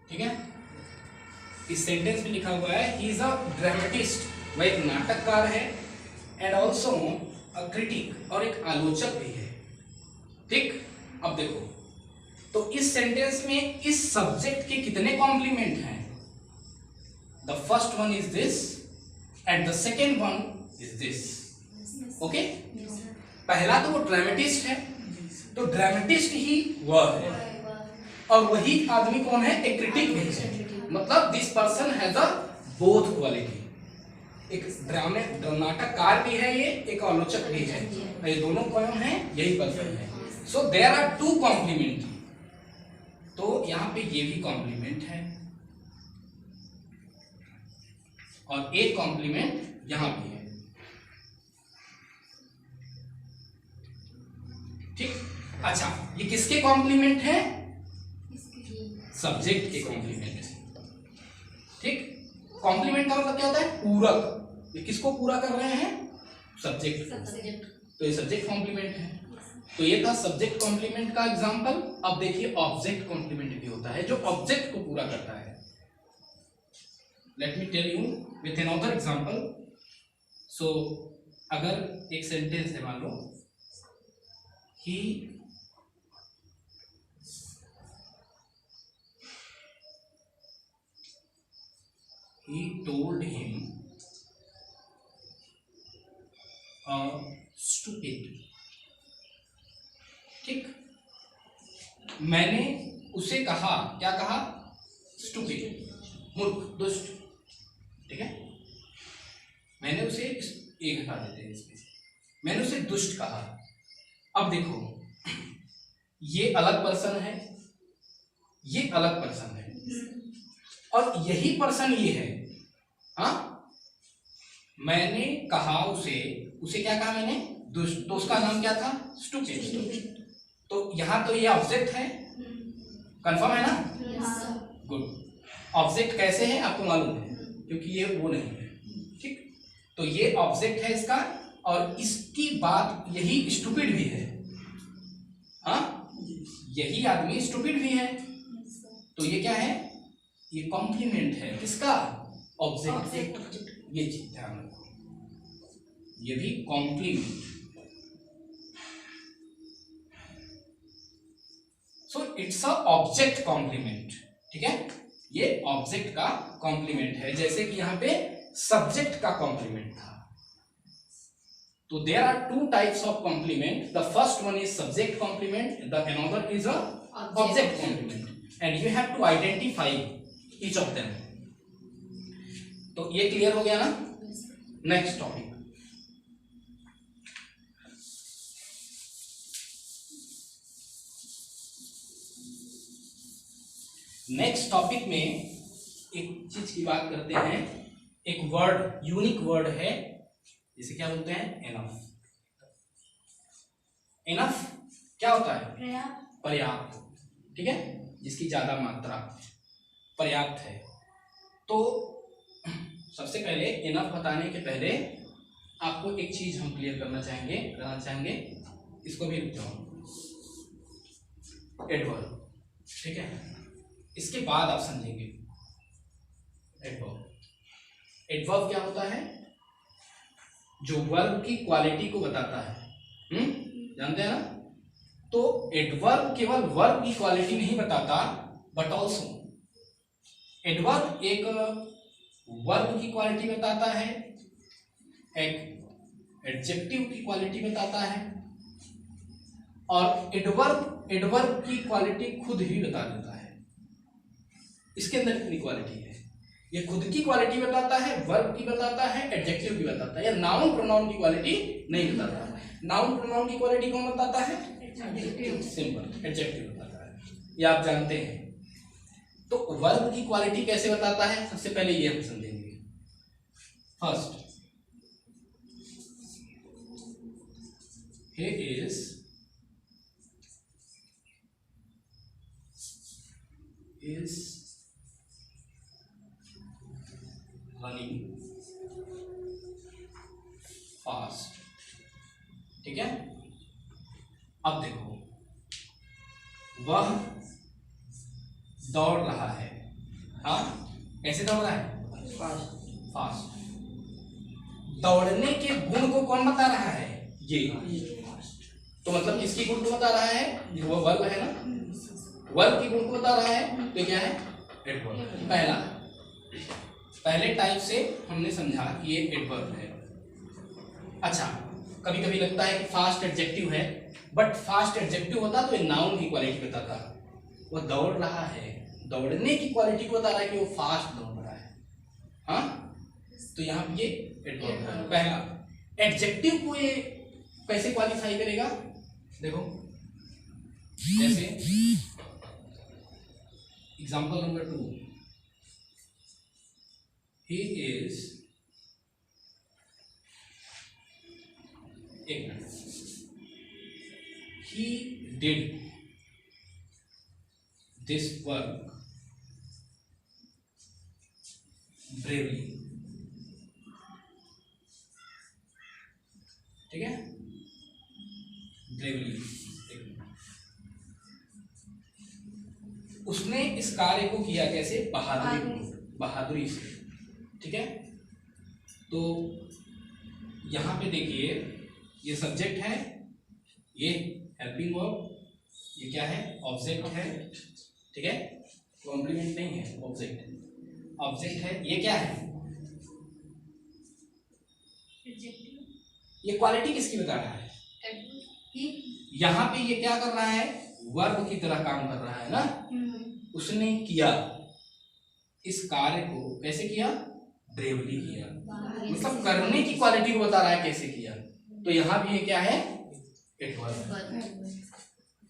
ठीक है, इस सेंटेंस में लिखा हुआ है ही इज अ ड्रामेटिस्ट, वह एक नाटककार है, एंड ऑल्सो अ क्रिटिक, और एक आलोचक भी है। ठीक, अब देखो तो इस सेंटेंस में इस सब्जेक्ट के कितने कॉम्प्लीमेंट हैं? The first one is this and the second one is this. Okay, पहला तो वो ड्रामेटिस्ट है, तो ड्रामेटिस्ट ही वह है, और वही आदमी कौन है? एक क्रिटिक भी है। मतलब this person has a both quality, एक नाटककार भी है, ये एक आलोचक भी है, ये दोनों कौन है? यही पर्सन है। So there are two complement, तो यहां पे ये भी कॉम्प्लीमेंट है और एक कॉम्प्लीमेंट यहां भी है। ठीक, अच्छा ये किसके कॉम्प्लीमेंट है? सब्जेक्ट के कॉम्प्लीमेंट। ठीक, कॉम्प्लीमेंट का मतलब क्या होता है? पूरक। ये किसको पूरा कर रहे हैं? सब्जेक्ट। तो ये सब्जेक्ट कॉम्प्लीमेंट है। तो ये था सब्जेक्ट कॉम्प्लीमेंट का एग्जांपल। अब देखिए ऑब्जेक्ट कॉम्प्लीमेंट भी होता है जो ऑब्जेक्ट को पूरा करता है। Let me tell you with another example. So अगर एक सेंटेंस है, मान लो he told him stupid। ठीक, मैंने उसे कहा, क्या कहा? स्टूपिड, मूर्ख, दुष्ट। ठीक है, मैंने उसे, एक हटा देते हैं इसमें से, मैंने उसे दुष्ट कहा। अब देखो ये अलग पर्सन है, ये अलग पर्सन है, और यही पर्सन ये है। हाँ, मैंने कहा उसे क्या कहा मैंने? दुष्ट। तो उसका नाम क्या था? स्टूपिड। तो यहां तो ये ऑब्जेक्ट है, कंफर्म है ना? गुड। ऑब्जेक्ट कैसे है आपको मालूम है, क्योंकि ये वो नहीं है। ठीक, तो ये ऑब्जेक्ट है इसका, और इसकी बात यही स्टूपिड भी है। हाँ, यही आदमी स्टूपिड भी है। तो ये क्या है? ये कॉम्प्लीमेंट है किसका? ऑब्जेक्ट। ये चीज ध्यान रखो, ये भी complement. So it's a object complement. ठीक है, ये ऑब्जेक्ट का कॉम्प्लीमेंट है, जैसे कि यहां पे सब्जेक्ट का कॉम्प्लीमेंट था। तो there are two types of complement. The first one is subject complement, the another is a object complement, and you have to identify each of them. तो ये क्लियर हो गया ना? नेक्स्ट टॉपिक, नेक्स्ट टॉपिक में एक चीज की बात करते हैं। एक वर्ड, यूनिक वर्ड है, जिसे क्या बोलते हैं? एनफ। एनफ क्या होता है? पर्याप्त। ठीक है, जिसकी ज्यादा मात्रा, पर्याप्त है। तो सबसे पहले एनफ बताने के पहले आपको एक चीज हम क्लियर करना चाहेंगे, इसको भी रुक जाओ, एडवर्ब। ठीक है, इसके बाद आप समझेंगे एडवर्ब। एडवर्ब क्या होता है? जो वर्ब की क्वालिटी को बताता है। जानते हैं ना? तो एडवर्ब केवल वर्ब की क्वालिटी नहीं बताता, बट ऑल्सो एडवर्ब एक वर्ब की क्वालिटी बताता है, एक एडजेक्टिव की क्वालिटी बताता है, और एडवर्ब की क्वालिटी खुद ही बता देता है। इसके अंदर कितनी क्वालिटी है? ये खुद की क्वालिटी बताता है, वर्ब की बताता है, एडजेक्टिव की बताता है। या नाउन प्रोनाउन की क्वालिटी नहीं बताता। नाउन प्रोनाउन की क्वालिटी कौन बताता है? सिंपल, एडजेक्टिव बताता है, ये आप जानते हैं। तो वर्ब की क्वालिटी कैसे बताता है? सबसे पहले ये हम समझेंगे। First, he is running fast। ठीक है, अब देखो, वह दौड़ रहा है। हाँ, कैसे दौड़ रहा है? फास्ट। दौड़ने के गुण को कौन बता रहा है? ये। तो मतलब किसकी गुण को बता रहा है? वो वर्ब है ना, वर्ब की गुण को बता रहा है, तो क्या है? एडवर्ब। पहले टाइप से हमने समझा कि ये एडवर्ब है। अच्छा, कभी कभी लगता है कि फास्ट एडजेक्टिव है, बट फास्ट एडजेक्टिव होता तो ये नाउन की क्वालिटी बताता। वो दौड़ रहा है, दौड़ने की क्वालिटी को बता रहा है कि वो फास्ट दौड़ रहा है। हाँ, तो यहाँ पे ये एडवर्ब है। पहला एडजेक्टिव को ये कैसे क्वालिफाई करेगा? देखो, जैसे एग्जांपल नंबर 2, ही इज, एक minute, he did this work bravely। ठीक है, bravely। उसने इस कार्य को किया कैसे? बहादुरी से। ठीक है, तो यहां पे देखिए, ये सब्जेक्ट है, ये हेल्पिंग वर्ब, ये क्या है? ऑब्जेक्ट है। ठीक है, कॉम्प्लीमेंट नहीं है, ऑब्जेक्ट है। ये क्या है? ये क्वालिटी किसकी बता रहा है? यहाँ पे ये क्या कर रहा है? वर्ब की तरह काम कर रहा है ना। उसने किया, इस कार्य को कैसे किया? ब्रेवली किया, मतलब करने की क्वालिटी को बता रहा है कैसे किया। तो यहाँ भी ये क्या है? एडवर्ब।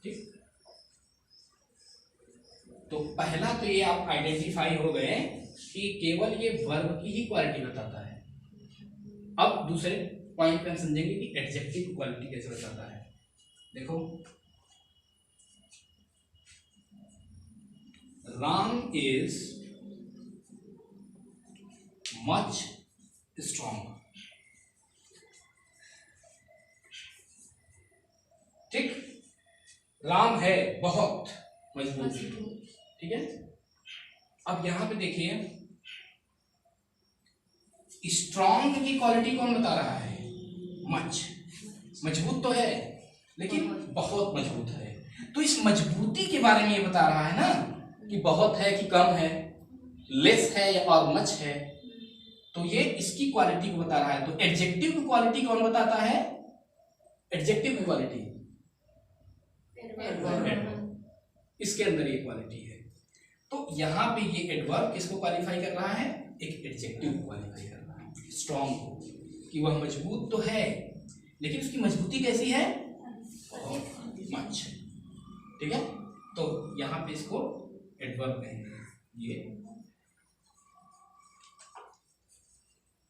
ठीक, तो पहला तो ये आप आइडेंटिफाई हो गए कि केवल ये वर्ब की ही क्वालिटी बताता है। अब दूसरे पॉइंट पे हम समझेंगे कि एडजेक्टिव क्वालिटी कैसे बताता है। देखो, राम इज मच स्ट्रॉन्ग। ठीक, राम है बहुत मजबूत। ठीक है, अब यहां पे देखिए, स्ट्रॉन्ग की क्वालिटी कौन बता रहा है? मच। मजबूत तो है, लेकिन बहुत मजबूत है। तो इस मजबूती के बारे में ये बता रहा है ना, कि बहुत है कि कम है, लेस है या और मच है। तो ये इसकी क्वालिटी को बता रहा है। तो एडजेक्टिव की क्वालिटी कौन बताता है? एडजेक्टिव की क्वालिटी इसके अंदर ये क्वालिटी है। तो यहां पे ये एडवर्ब किसको क्वालिफाई कर रहा है? एक एडजेक्टिव को क्वालिफाई कर रहा है, स्ट्रॉन्ग को, कि वह मजबूत तो है, लेकिन उसकी मजबूती कैसी है? मच। ठीक है, तो यहां पे इसको एडवर्ब कहेंगे। ये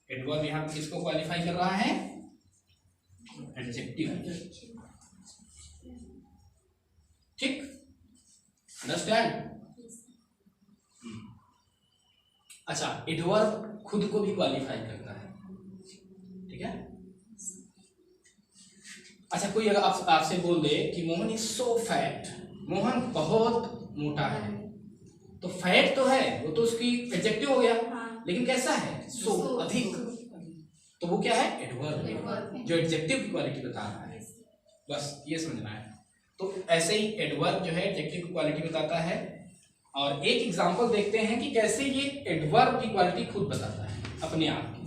एडवर्ब यहां पे किसको क्वालिफाई कर रहा है? एडजेक्टिव। ठीक, अंडरस्टैंड? अच्छा, एडवर्ब खुद को भी क्वालिफाई करता है। ठीक है, अच्छा, कोई अगर आपसे बोल दे कि Mohan is so fat, Mohan बहुत मोटा है, तो फैट तो है, वो तो उसकी एडजेक्टिव हो गया। लेकिन कैसा है? सो, अधिक। तो वो क्या है? एडवर्ब, जो एडजेक्टिव की क्वालिटी बता रहा है। बस ये समझना है। तो ऐसे ही एडवर्ब जो है एडजेक्टिव की क्वालिटी बताता है। और एक एग्जांपल देखते हैं कि कैसे ये एडवर्ब की क्वालिटी खुद बताता है अपने आप की,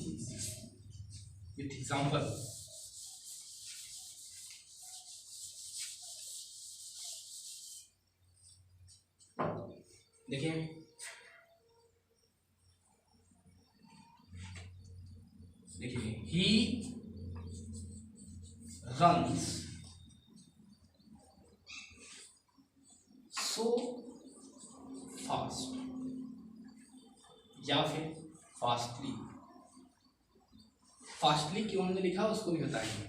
विथ एग्जांपल। देखिए, he runs so fast, या फिर फास्टली। फास्टली क्यों हमने लिखा उसको भी बताएंगे।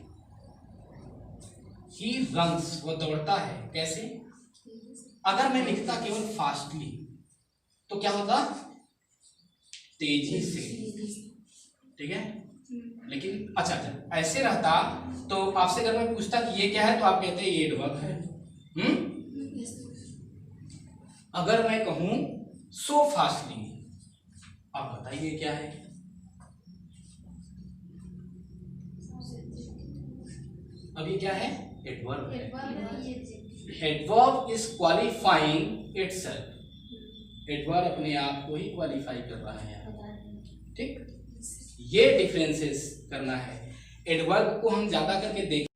he runs, वो दौड़ता है, कैसे? अगर मैं लिखता केवल फास्टली तो क्या होता? तेजी से। ठीक है, लेकिन अच्छा ऐसे रहता तो आपसे अगर मैं पूछता कि ये क्या है, तो आप कहते हैं ये एडवर्ब है। अगर मैं कहूं सो फास्टली, आप बताइए क्या है? अब ये क्या है? एडवर्ब है। Adverb is qualifying itself. Adverb अपने आप को ही क्वालिफाई कर रहा है यहाँ, ठीक। ये डिफरेंसेस करना है। एडवर्ब को हम ज्यादा करके देख